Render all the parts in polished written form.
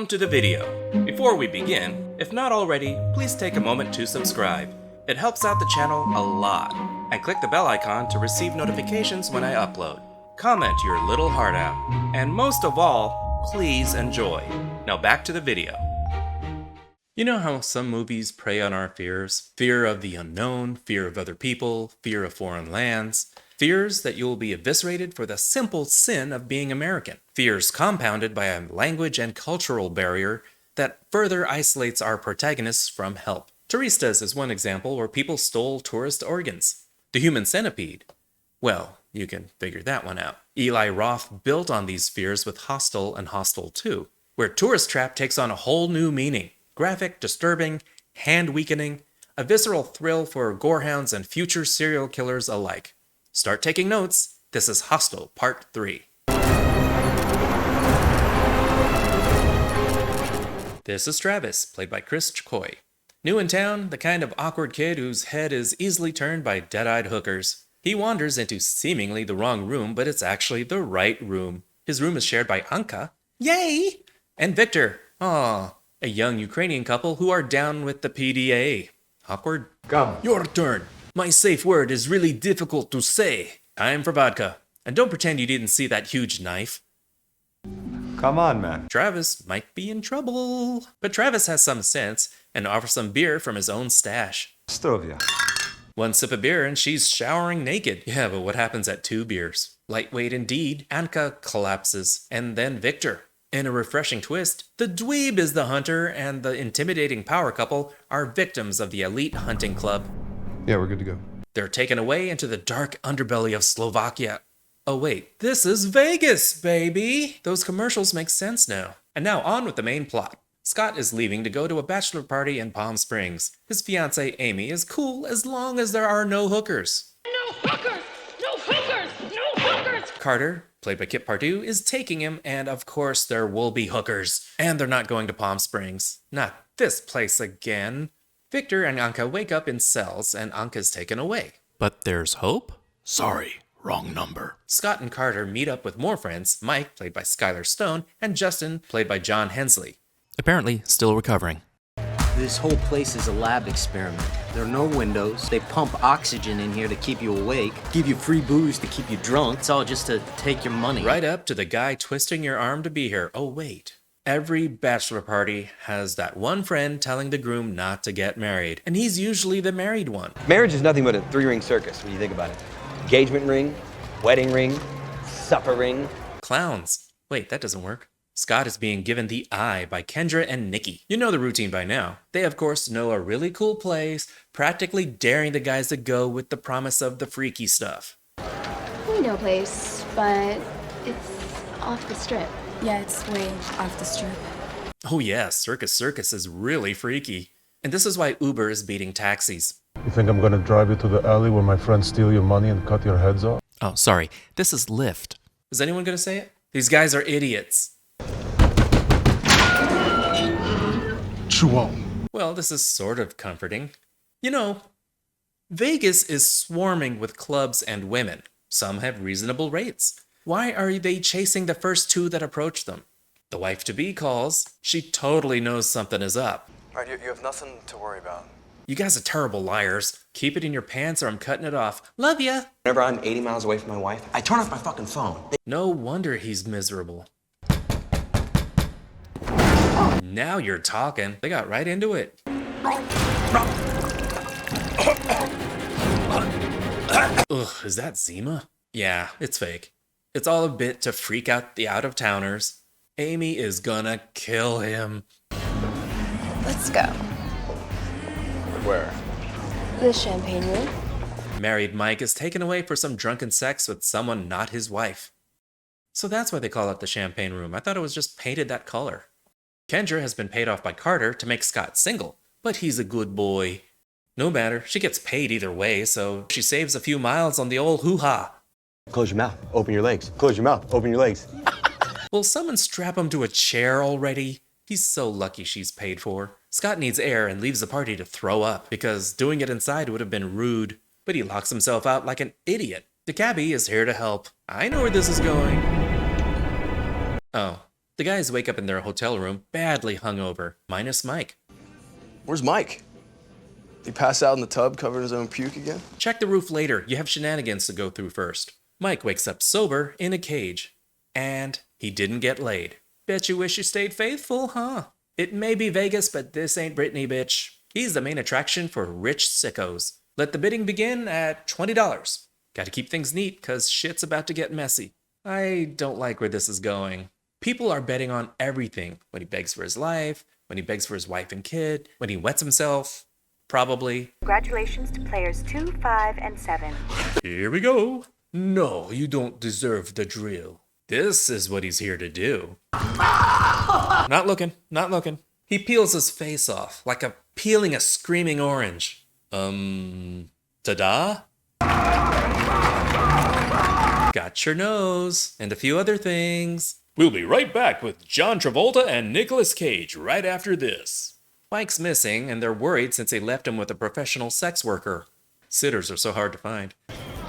to the video. Before we begin, if not already, please take a moment to subscribe. It helps out the channel a lot. And click the bell icon to receive notifications when I upload. Comment your little heart out. And most of all, please enjoy. Now back to the video. You know how some movies prey on our fears? Fear of the unknown, fear of other people, fear of foreign lands. Fears that you will be eviscerated for the simple sin of being American. Fears compounded by a language and cultural barrier that further isolates our protagonists from help. Turistas is one example where people stole tourist organs. The human centipede. Well, you can figure that one out. Eli Roth built on these fears with Hostel and Hostel 2, where tourist trap takes on a whole new meaning. Graphic, disturbing, hand-weakening, a visceral thrill for gorehounds and future serial killers alike. Start taking notes. This is Hostel Part 3. This is Travis, played by Chris Chcoy. New in town, the kind of awkward kid whose head is easily turned by dead-eyed hookers. He wanders into seemingly the wrong room, but it's actually the right room. His room is shared by Anka, yay, and Victor, aww, a young Ukrainian couple who are down with the PDA. Awkward? Come. Your turn. My safe word is really difficult to say. Time for vodka. And don't pretend you didn't see that huge knife. Come on, man. Travis might be in trouble. But Travis has some sense and offers some beer from his own stash. Stovia. One sip of beer and she's showering naked. Yeah, but what happens at 2 beers? Lightweight indeed. Anka collapses. And then Victor. In a refreshing twist, the dweeb is the hunter and the intimidating power couple are victims of the elite hunting club. Yeah, we're good to go. They're taken away into the dark underbelly of Slovakia. Oh wait, this is Vegas, baby! Those commercials make sense now. And now on with the main plot. Scott is leaving to go to a bachelor party in Palm Springs. His fiancée Amy is cool as long as there are no hookers. No hookers! No hookers! No hookers! Carter, played by Kip Pardue, is taking him, and of course there will be hookers. And they're not going to Palm Springs. Not this place again. Victor and Anka wake up in cells, and Anka's taken away. But there's hope? Sorry, wrong number. Scott and Carter meet up with more friends, Mike, played by Skylar Stone, and Justin, played by John Hensley. Apparently still recovering. This whole place is a lab experiment. There are no windows. They pump oxygen in here to keep you awake, give you free booze to keep you drunk. It's all just to take your money. Right up to the guy twisting your arm to be here. Oh, wait. Every bachelor party has that one friend telling the groom not to get married, and he's usually the married one. Marriage is nothing but a 3-ring circus when you think about it. Engagement ring, wedding ring, supper ring. Clowns. Wait, that doesn't work. Scott is being given the eye by Kendra and Nikki. You know the routine by now. They, of course, know a really cool place, practically daring the guys to go with the promise of the freaky stuff. We know a place, but it's off the strip. Yeah, it's way off the strip. Oh yeah, Circus is really freaky. And this is why Uber is beating taxis. You think I'm gonna drive you to the alley where my friends steal your money and cut your heads off? Oh, sorry. This is Lyft. Is anyone gonna say it? These guys are idiots. Well, this is sort of comforting. You know, Vegas is swarming with clubs and women. Some have reasonable rates. Why are they chasing the first 2 that approach them? The wife-to-be calls. She totally knows something is up. All right, you have nothing to worry about. You guys are terrible liars. Keep it in your pants or I'm cutting it off. Love ya! Whenever I'm 80 miles away from my wife, I turn off my fucking phone. No wonder he's miserable. Now you're talking. They got right into it. Ugh, is that Zima? Yeah, it's fake. It's all a bit to freak out the out-of-towners. Amy is gonna kill him. Let's go. Where? The champagne room. Married Mike is taken away for some drunken sex with someone not his wife. So that's why they call it the champagne room. I thought it was just painted that color. Kendra has been paid off by Carter to make Scott single, but he's a good boy. No matter, she gets paid either way, so she saves a few miles on the old hoo-ha. Close your mouth, open your legs. Close your mouth, open your legs. Will someone strap him to a chair already? He's so lucky she's paid for. Scott needs air and leaves the party to throw up, because doing it inside would have been rude. But he locks himself out like an idiot. The cabbie is here to help. I know where this is going. Oh, The guys wake up in their hotel room badly hungover, minus Mike. Where's Mike? He passed out in the tub covered in his own puke again? Check the roof later, you have shenanigans to go through first. Mike wakes up sober in a cage. And he didn't get laid. Bet you wish you stayed faithful, huh? It may be Vegas, but this ain't Britney, bitch. He's the main attraction for rich sickos. Let the bidding begin at $20. Gotta keep things neat, cause shit's about to get messy. I don't like where this is going. People are betting on everything. When he begs for his life, when he begs for his wife and kid, when he wets himself, probably. Congratulations to players 2, 5, and 7. Here we go. No, you don't deserve the drill. This is what he's here to do. Not looking, not looking. He peels his face off, like peeling a screaming orange. Ta-da? Got your nose, and a few other things. We'll be right back with John Travolta and Nicolas Cage right after this. Mike's missing, and they're worried since they left him with a professional sex worker. Sitters are so hard to find.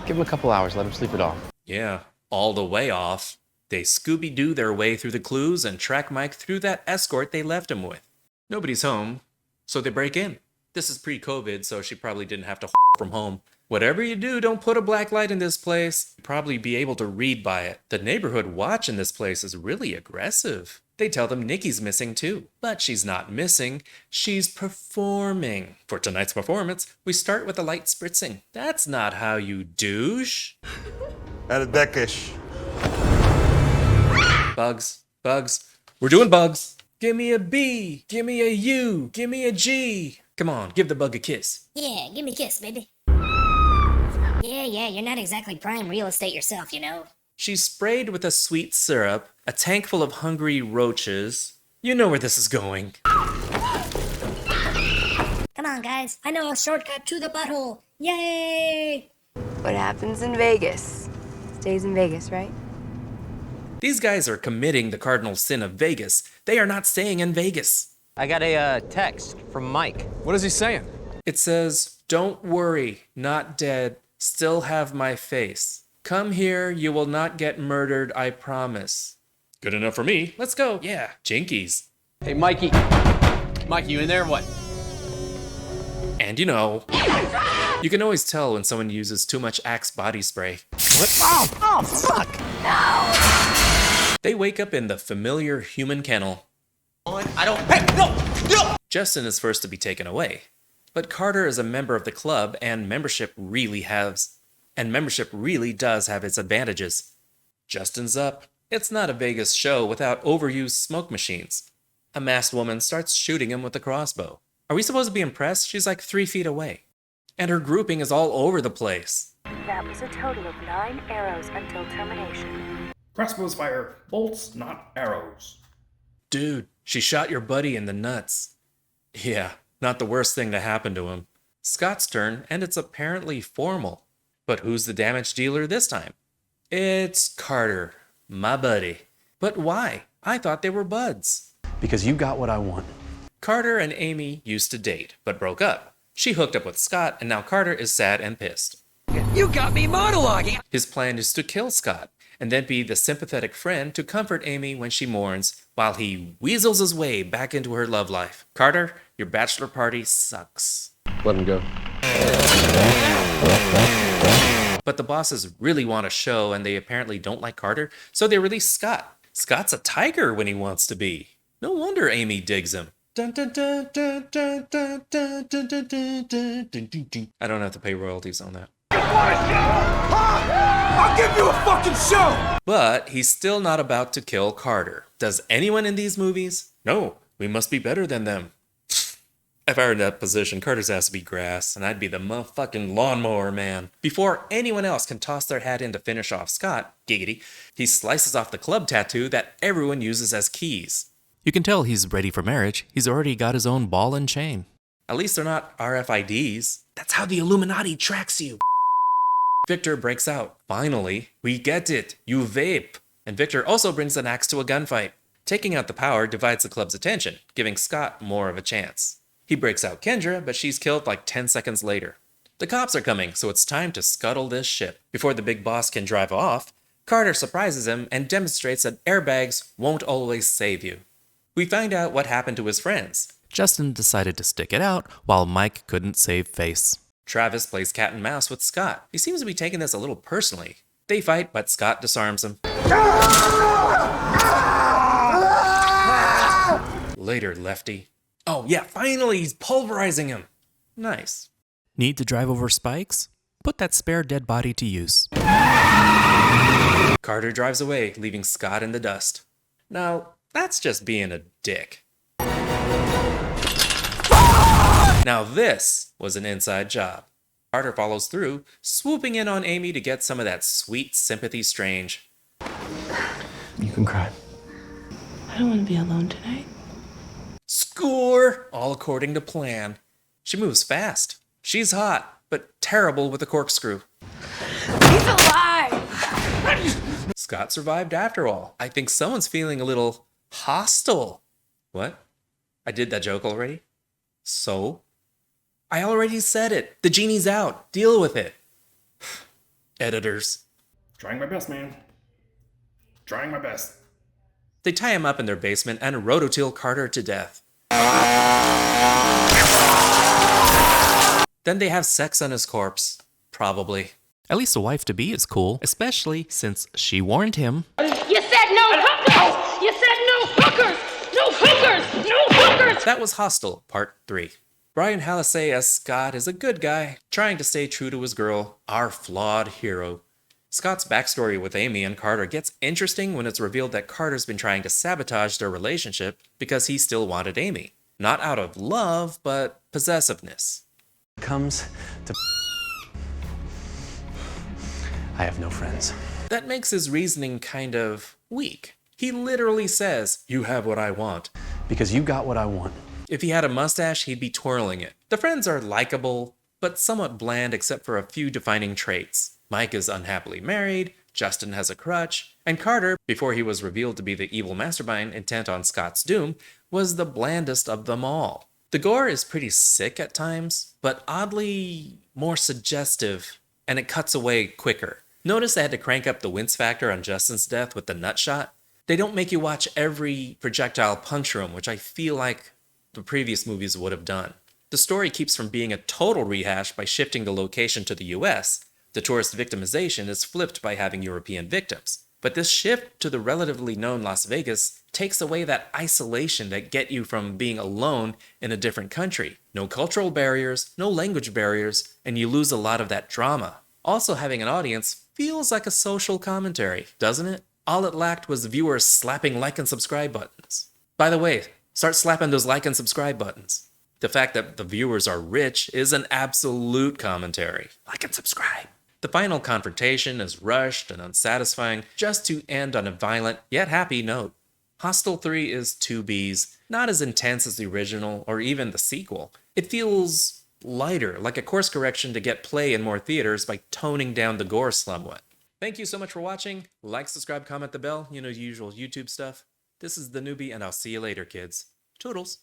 Give him a couple hours, let him sleep it off. Yeah, all the way off. They Scooby-Doo their way through the clues and track Mike through that escort they left him with. Nobody's home, so they break in. This is pre-COVID, so she probably didn't have to from home. Whatever you do, don't put a black light in this place. You'll probably be able to read by it. The neighborhood watch in this place is really aggressive. They tell them Nikki's missing too. But she's not missing, she's performing. For tonight's performance, we start with a light spritzing. That's not how you douche. Deckish. Bugs, bugs. We're doing bugs. Give me a B, give me a U, give me a G. Come on, give the bug a kiss. Yeah, give me a kiss, baby. Yeah, you're not exactly prime real estate yourself, you know. She's sprayed with a sweet syrup, a tank full of hungry roaches. You know where this is going. Come on, guys. I know a shortcut to the butthole. Yay! What happens in Vegas stays in Vegas, right? These guys are committing the cardinal sin of Vegas. They are not staying in Vegas. I got a text from Mike. What is he saying? It says, "Don't worry, not dead. Still have my face. Come here, you will not get murdered, I promise." Good enough for me. Let's go. Yeah, jinkies. Hey, Mikey. Mikey, you in there or what? And you know, you can always tell when someone uses too much Axe body spray. What? Oh, fuck! No! They wake up in the familiar human kennel. Hey, no! Justin is first to be taken away. But Carter is a member of the club, and membership really does have its advantages. Justin's up. It's not a Vegas show without overused smoke machines. A masked woman starts shooting him with a crossbow. Are we supposed to be impressed? She's like 3 feet away. And her grouping is all over the place. That was a total of 9 arrows until termination. Crossbows fire bolts, not arrows. Dude, she shot your buddy in the nuts. Yeah, not the worst thing to happen to him. Scott's turn, and it's apparently formal. But who's the damage dealer this time? It's Carter, my buddy. But why? I thought they were buds. Because you got what I want. Carter and Amy used to date, but broke up. She hooked up with Scott, and now Carter is sad and pissed. You got me monologuing! His plan is to kill Scott, and then be the sympathetic friend to comfort Amy when she mourns, while he weasels his way back into her love life. Carter, your bachelor party sucks. Let him go. But the bosses really want a show, and they apparently don't like Carter, so they release Scott. Scott's a tiger when he wants to be. No wonder Amy digs him. I don't have to pay royalties on that. I'll give you a fucking show! But he's still not about to kill Carter. Does anyone in these movies? No, we must be better than them. If I were in that position, Carter's ass would be grass, and I'd be the motherfucking lawnmower man. Before anyone else can toss their hat in to finish off Scott, giggity, he slices off the club tattoo that everyone uses as keys. You can tell he's ready for marriage. He's already got his own ball and chain. At least they're not RFIDs. That's how the Illuminati tracks you. Victor breaks out. Finally, we get it. You vape. And Victor also brings an axe to a gunfight. Taking out the power divides the club's attention, giving Scott more of a chance. He breaks out Kendra, but she's killed like 10 seconds later. The cops are coming, so it's time to scuttle this ship. Before the big boss can drive off, Carter surprises him and demonstrates that airbags won't always save you. We find out what happened to his friends. Justin decided to stick it out while Mike couldn't save face. Travis plays cat and mouse with Scott. He seems to be taking this a little personally. They fight, but Scott disarms him. Later, Lefty. Oh yeah, finally he's pulverizing him. Nice. Need to drive over spikes? Put that spare dead body to use. Carter drives away, leaving Scott in the dust. Now, that's just being a dick. Now this was an inside job. Carter follows through, swooping in on Amy to get some of that sweet sympathy strange. You can cry. I don't want to be alone tonight. Score! All according to plan. She moves fast. She's hot, but terrible with a corkscrew. He's alive! Scott survived after all. I think someone's feeling a little hostile. What? I did that joke already? So? I already said it. The genie's out. Deal with it. Editors. Trying my best, man. Trying my best. They tie him up in their basement and rototill Carter to death. Then they have sex on his corpse. Probably. At least a wife-to-be is cool, especially since she warned him. You said no hookers! You said no hookers! No hookers! No hookers! That was Hostel, Part 3. Brian Halasay as Scott is a good guy, trying to stay true to his girl, our flawed hero. Scott's backstory with Amy and Carter gets interesting when it's revealed that Carter's been trying to sabotage their relationship because he still wanted Amy. Not out of love, but possessiveness. Comes to I have no friends. That makes his reasoning kind of weak. He literally says, "You have what I want." Because you got what I want. If he had a mustache, he'd be twirling it. The friends are likable, but somewhat bland except for a few defining traits. Mike is unhappily married, Justin has a crutch, and Carter, before he was revealed to be the evil mastermind intent on Scott's doom, was the blandest of them all. The gore is pretty sick at times, but oddly more suggestive, and it cuts away quicker. Notice they had to crank up the wince factor on Justin's death with the nut shot. They don't make you watch every projectile puncture him, which I feel like the previous movies would have done. The story keeps from being a total rehash by shifting the location to the US. The tourist victimization is flipped by having European victims. But this shift to the relatively known Las Vegas takes away that isolation that get you from being alone in a different country. No cultural barriers, no language barriers, and you lose a lot of that drama. Also, having an audience feels like a social commentary, doesn't it? All it lacked was viewers slapping like and subscribe buttons. By the way, start slapping those like and subscribe buttons. The fact that the viewers are rich is an absolute commentary. Like and subscribe. The final confrontation is rushed and unsatisfying, just to end on a violent yet happy note. Hostel 3 is 2Bs, not as intense as the original or even the sequel. It feels lighter, like a course correction to get play in more theaters by toning down the gore somewhat. Thank you so much for watching. Like, subscribe, comment the bell, the usual YouTube stuff. This is theNewBee, and I'll see you later, kids. Toodles.